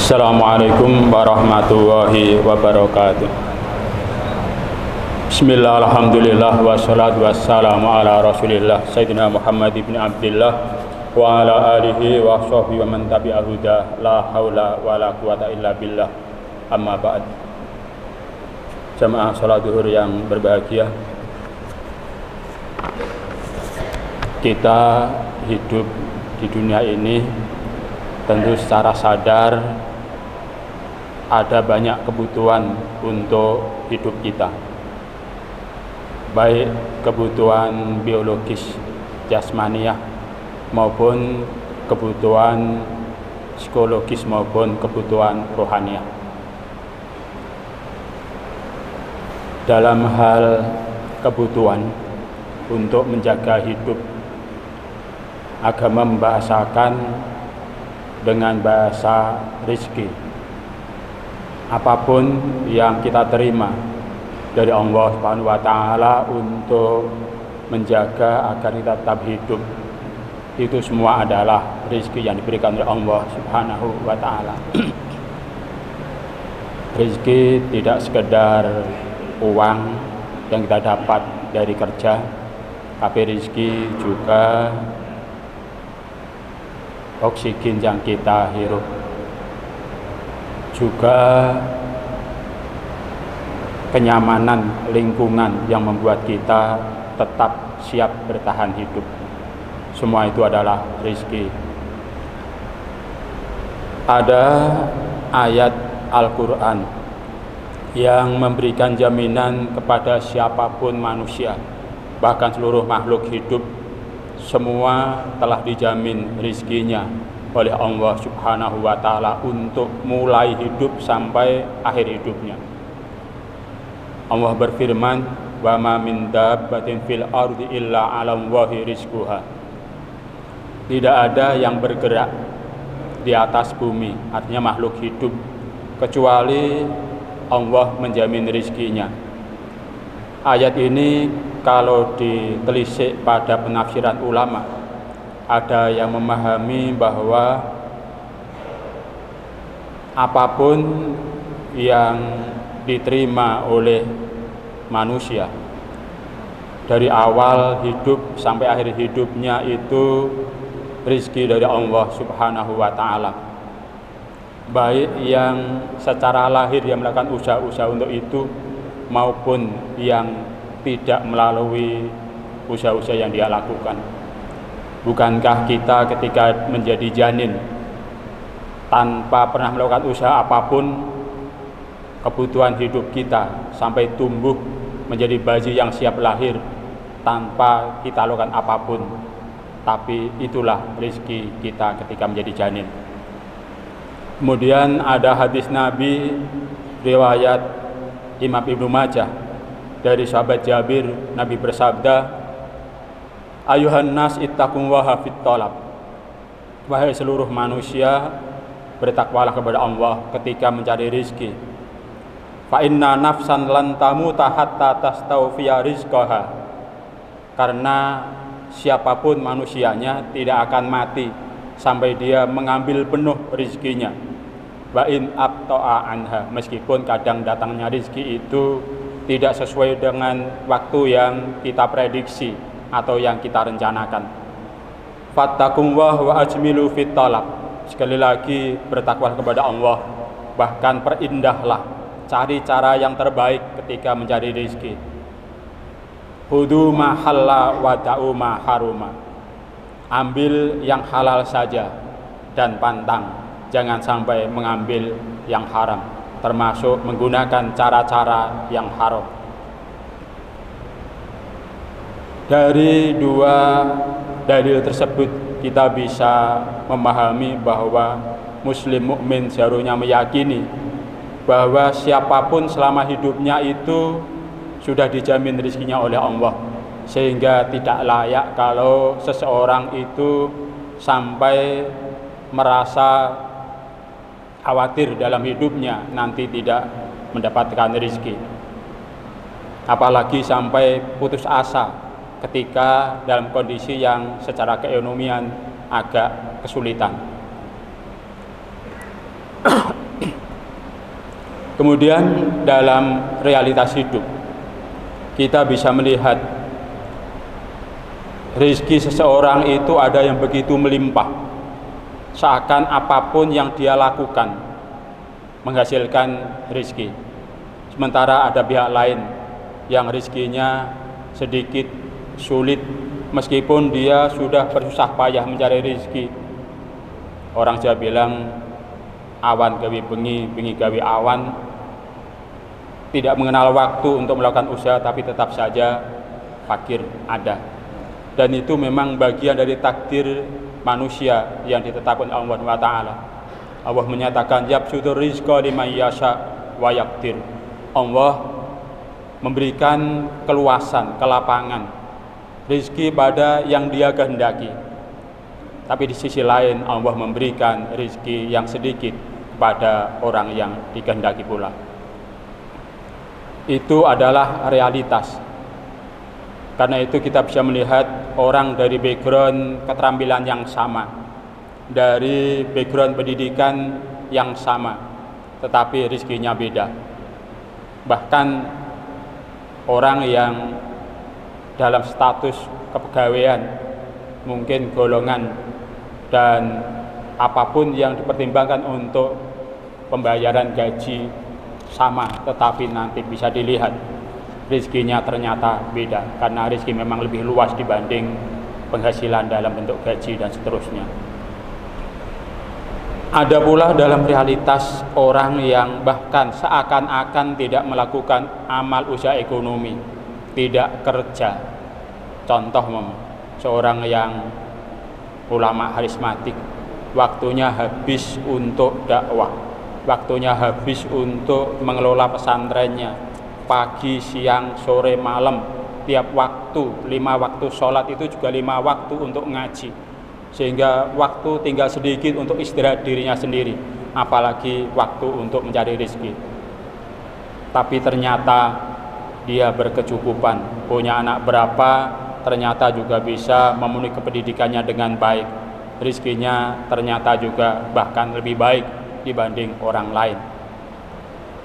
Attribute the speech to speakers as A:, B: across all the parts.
A: Assalamualaikum warahmatullahi wabarakatuh. Bismillah, alhamdulillah, wassalatu wassalamu ala rasulillah Sayyidina Muhammad ibn Abdillah wa ala alihi wa sahbihi wa man tabi'a huda. La haula wa la quwata illa billah. Amma ba'd. Jamaah salat zuhur yang berbahagia, kita hidup di dunia ini tentu secara sadar ada banyak kebutuhan untuk hidup kita, baik kebutuhan biologis jasmaniah maupun kebutuhan psikologis maupun kebutuhan rohaniah. Dalam hal kebutuhan untuk menjaga hidup, agama membahasakan dengan bahasa rizki. Apapun yang kita terima dari Allah Subhanahu wa Ta'ala untuk menjaga agar kita tetap hidup, itu semua adalah rizki yang diberikan oleh Allah Subhanahu wa Ta'ala. Rizki tidak sekedar uang yang kita dapat dari kerja, tapi rizki juga oksigen yang kita hirup, juga kenyamanan lingkungan yang membuat kita tetap siap bertahan hidup. Semua itu adalah rezeki. Ada ayat Al-Quran yang memberikan jaminan kepada siapapun manusia, bahkan seluruh makhluk hidup, semua telah dijamin rizkinya oleh Allah Subhanahu wa Ta'ala untuk mulai hidup sampai akhir hidupnya. Allah berfirman, wa ma min dabbatin fil ardi illa 'ala Allahi rizquha. Tidak ada yang bergerak di atas bumi, artinya makhluk hidup, kecuali Allah menjamin rizkinya. Ayat ini kalau ditelisik pada penafsiran ulama, ada yang memahami bahwa apapun yang diterima oleh manusia dari awal hidup sampai akhir hidupnya itu rizki dari Allah Subhanahu wa Ta'ala. Baik yang secara lahir yang melakukan usaha-usaha untuk itu, maupun yang tidak melalui usaha-usaha yang dia lakukan. Bukankah kita ketika menjadi janin tanpa pernah melakukan usaha apapun, kebutuhan hidup kita sampai tumbuh menjadi bayi yang siap lahir tanpa kita lakukan apapun, tapi itulah rezeki kita ketika menjadi janin. Kemudian ada hadis Nabi riwayat Imam Ibnu Majah dari sahabat Jabir, Nabi bersabda, ayuhan nas ittaqullaha fit talab. Wahai seluruh manusia, bertakwalah kepada Allah ketika mencari rizki. Fa inna nafsan lan tamuta hatta tastawfiya rizqaha. Karena siapapun manusianya tidak akan mati sampai dia mengambil penuh rizkinya. Wa in abta'a anha, meskipun kadang datangnya rizki itu tidak sesuai dengan waktu yang kita prediksi atau yang kita rencanakan. Fattaqullaha wa ajmilu fit talab. Sekali lagi, bertakwalah kepada Allah, bahkan perindahlah, cari cara yang terbaik ketika mencari rezeki. Hudu ma halal wa da'u ma haruma. Ambil yang halal saja dan pantang, jangan sampai mengambil yang haram, termasuk menggunakan cara-cara yang haram. Dari dua dalil tersebut kita bisa memahami bahwa muslim mukmin seharusnya meyakini bahwa siapapun selama hidupnya itu sudah dijamin rezekinya oleh Allah, sehingga tidak layak kalau seseorang itu sampai merasa khawatir dalam hidupnya nanti tidak mendapatkan rezeki, apalagi sampai putus asa ketika dalam kondisi yang secara keekonomian agak kesulitan. Kemudian dalam realitas hidup kita bisa melihat rezeki seseorang itu ada yang begitu melimpah, seakan apapun yang dia lakukan menghasilkan rezeki. Sementara ada pihak lain yang rezekinya sedikit sulit, meskipun dia sudah bersusah payah mencari rezeki. Orang Jawa bilang awan gawe bengi, bengi gawe awan. Tidak mengenal waktu untuk melakukan usaha, tapi tetap saja fakir ada. Dan itu memang bagian dari takdir manusia yang ditetapkan Allah SWT. Allah menyatakan yabsutur rizqa liman yasha wa yaqdir. Allah memberikan keluasan, kelapangan rezeki pada yang dia kehendaki. Tapi di sisi lain Allah memberikan rezeki yang sedikit kepada orang yang dikehendaki pula. Itu adalah realitas. Karena itu kita bisa melihat orang dari background keterampilan yang sama, dari background pendidikan yang sama, tetapi rezekinya beda. Bahkan orang yang dalam status kepegawaian, mungkin golongan dan apapun yang dipertimbangkan untuk pembayaran gaji sama, tetapi nanti bisa dilihat rezekinya ternyata beda, karena rezeki memang lebih luas dibanding penghasilan dalam bentuk gaji dan seterusnya. Ada pula dalam realitas orang yang bahkan seakan-akan tidak melakukan amal usaha ekonomi, tidak kerja. Contoh seorang yang ulama karismatik, waktunya habis untuk dakwah, waktunya habis untuk mengelola pesantrennya, pagi, siang, sore, malam, tiap waktu, 5 waktu sholat itu juga 5 waktu untuk ngaji, sehingga waktu tinggal sedikit untuk istirahat dirinya sendiri, apalagi waktu untuk mencari rezeki. Tapi ternyata dia berkecukupan, punya anak berapa, ternyata juga bisa memenuhi kependidikannya dengan baik, rezekinya ternyata juga bahkan lebih baik dibanding orang lain.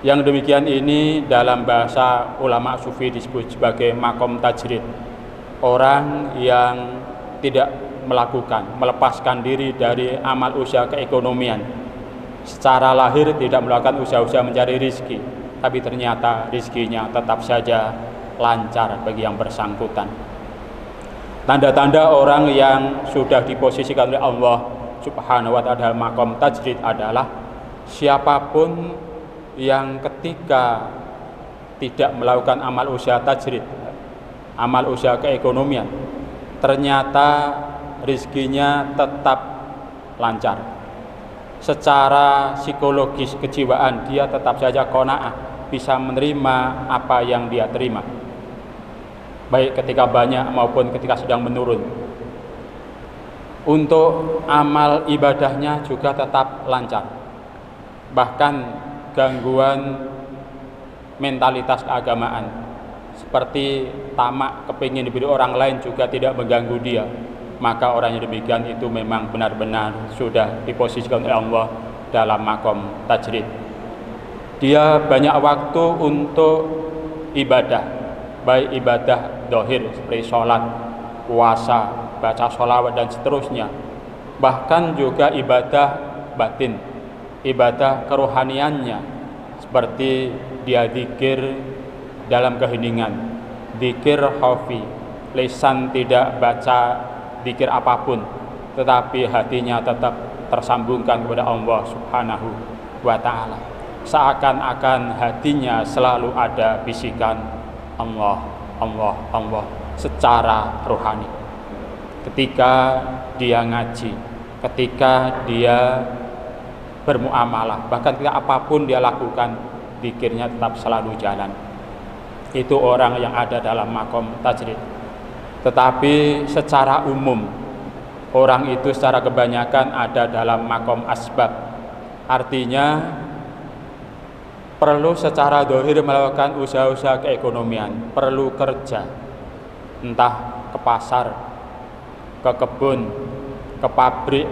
A: Yang demikian ini dalam bahasa ulama sufi disebut sebagai makom tajrid. Orang yang tidak melepaskan diri dari amal usaha keekonomian, secara lahir tidak melakukan usaha-usaha mencari rezeki, tapi ternyata rezekinya tetap saja lancar bagi yang bersangkutan. Tanda-tanda orang yang sudah diposisikan oleh Allah Subhanahu wa ta'ala makom tajrid adalah siapapun yang ketika tidak melakukan amal usaha tajrid, amal usaha keekonomian, ternyata rezekinya tetap lancar. Secara psikologis kejiwaan dia tetap saja qanaah, bisa menerima apa yang dia terima, baik ketika banyak maupun ketika sedang menurun. Untuk amal ibadahnya juga tetap lancar. Bahkan gangguan mentalitas keagamaan seperti tamak, kepingin diberi orang lain juga tidak mengganggu dia. Maka orang yang demikian itu memang benar-benar sudah diposisikan oleh Allah dalam makom tajrid. Dia banyak waktu untuk ibadah, baik ibadah dohir seperti sholat, puasa, baca sholawat dan seterusnya. Bahkan juga ibadah batin, ibadah kerohaniannya, seperti dia zikir dalam keheningan, zikir khafi, lisan tidak baca zikir apapun, tetapi hatinya tetap tersambungkan kepada Allah Subhanahu wa ta'ala. Seakan-akan hatinya selalu ada bisikan Allah, Allah, Allah secara rohani. Ketika dia ngaji, ketika dia bermuamalah, bahkan ketika apapun dia lakukan, zikirnya tetap selalu jalan. Itu orang yang ada dalam makom tajrid. Tetapi secara umum orang itu secara kebanyakan ada dalam makom asbab. Artinya perlu secara dohir melakukan usaha-usaha keekonomian, perlu kerja, entah ke pasar, ke kebun, ke pabrik,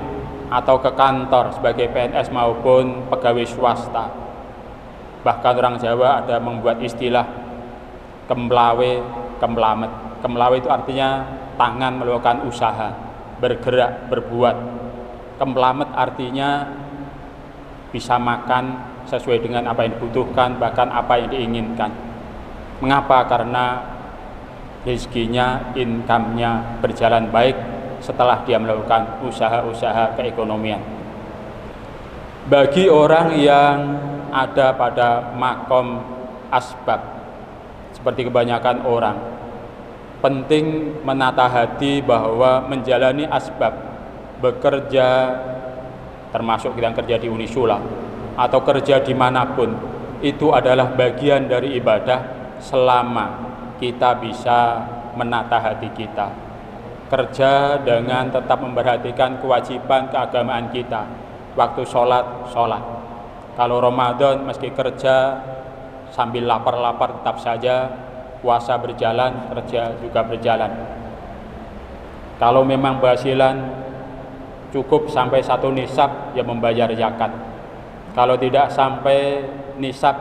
A: atau ke kantor sebagai PNS maupun pegawai swasta. Bahkan orang Jawa ada membuat istilah kemlawe, kemlamet. Kemlawe itu artinya tangan melakukan usaha, bergerak, berbuat. Kemlamet artinya bisa makan sesuai dengan apa yang dibutuhkan, bahkan apa yang diinginkan. Mengapa? Karena rezekinya, income-nya berjalan baik setelah dia melakukan usaha-usaha keekonomian. Bagi orang yang ada pada makom asbab, seperti kebanyakan orang, penting menata hati bahwa menjalani asbab, bekerja, termasuk kita kerja di Unisula atau kerja dimanapun, itu adalah bagian dari ibadah selama kita bisa menata hati kita. Kerja dengan tetap memperhatikan kewajiban keagamaan kita. Waktu sholat, sholat. Kalau Ramadan meski kerja sambil lapar-lapar tetap saja, puasa berjalan, kerja juga berjalan. Kalau memang penghasilan cukup sampai 1 nisab, ya membayar zakat. Kalau tidak sampai nisab,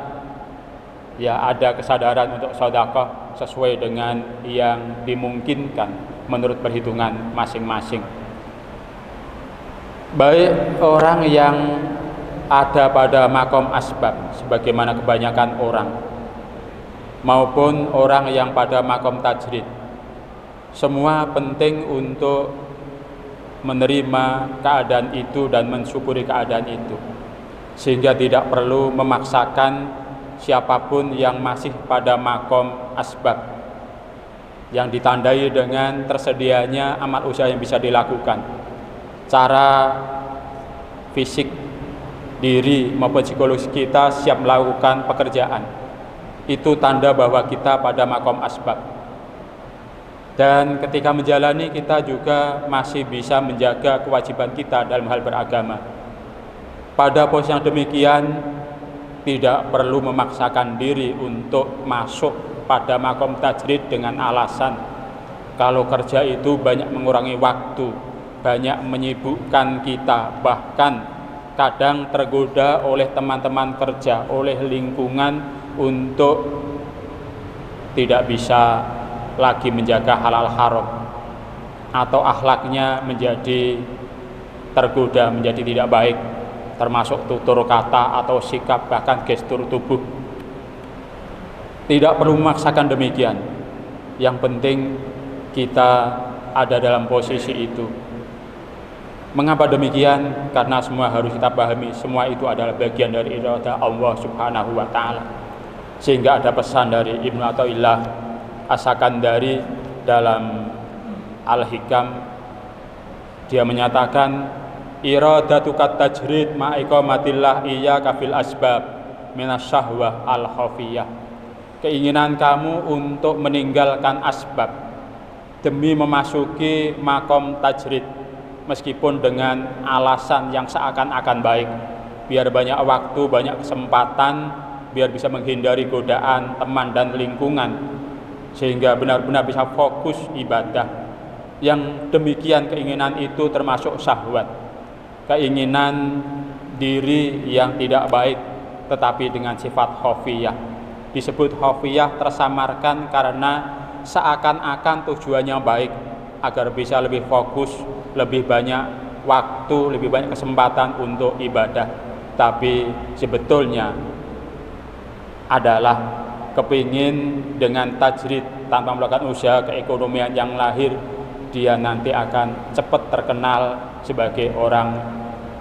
A: ya ada kesadaran untuk sedekah sesuai dengan yang dimungkinkan menurut perhitungan masing-masing. Baik orang yang ada pada makom asbab sebagaimana kebanyakan orang, maupun orang yang pada makom tajrid, semua penting untuk menerima keadaan itu dan mensyukuri keadaan itu, sehingga tidak perlu memaksakan siapapun yang masih pada makom asbab, yang ditandai dengan tersedianya amal usaha yang bisa dilakukan. Cara fisik diri maupun psikologis kita siap melakukan pekerjaan, itu tanda bahwa kita pada makom asbab. Dan ketika menjalani, kita juga masih bisa menjaga kewajiban kita dalam hal beragama. Pada posisi yang demikian, tidak perlu memaksakan diri untuk masuk pada makom tajrid dengan alasan kalau kerja itu banyak mengurangi waktu, banyak menyibukkan kita, bahkan kadang tergoda oleh teman-teman kerja, oleh lingkungan untuk tidak bisa lagi menjaga halal haram, atau akhlaknya menjadi tergoda, menjadi tidak baik, termasuk tutur kata atau sikap, bahkan gestur tubuh. Tidak perlu memaksakan demikian. Yang penting kita ada dalam posisi itu. Mengapa demikian? Karena semua harus kita pahami, semua itu adalah bagian dari iradah Allah Subhanahu wa ta'ala. Sehingga ada pesan dari Ibnu Athaillah As-Sakandari dalam Al-Hikam. Dia menyatakan, iradatukat tajrid ma'iqamatillah iyyaka fil asbab minasyahwah al-khafiyah. Keinginan kamu untuk meninggalkan asbab demi memasuki makom tajrid, meskipun dengan alasan yang seakan-akan baik, biar banyak waktu, banyak kesempatan, biar bisa menghindari godaan teman dan lingkungan, sehingga benar-benar bisa fokus ibadah. Yang demikian keinginan itu termasuk syahwat, keinginan diri yang tidak baik, tetapi dengan sifat khafiyah. Disebut khafiyah tersamarkan karena seakan-akan tujuannya baik, agar bisa lebih fokus, lebih banyak waktu, lebih banyak kesempatan untuk ibadah. Tapi sebetulnya adalah kepingin dengan tajrid tanpa melakukan usaha keekonomian yang lahir, dia nanti akan cepat terkenal sebagai orang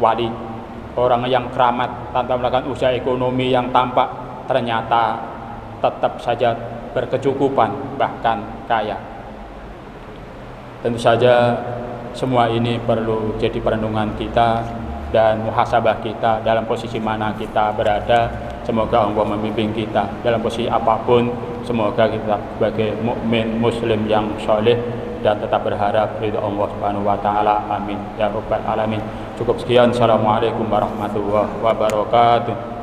A: wali, orang yang keramat tanpa melakukan usaha ekonomi yang tampak, ternyata tetap saja berkecukupan, bahkan kaya. Tentu saja semua ini perlu jadi perenungan kita dan muhasabah kita dalam posisi mana kita berada. Semoga Allah membimbing kita dalam posisi apapun. Semoga kita sebagai mukmin muslim yang soleh dan tetap berharap ridha Allah Subhanahu wa taala. Amin ya rabbal alamin. Cukup sekian. Assalamualaikum warahmatullahi wabarakatuh.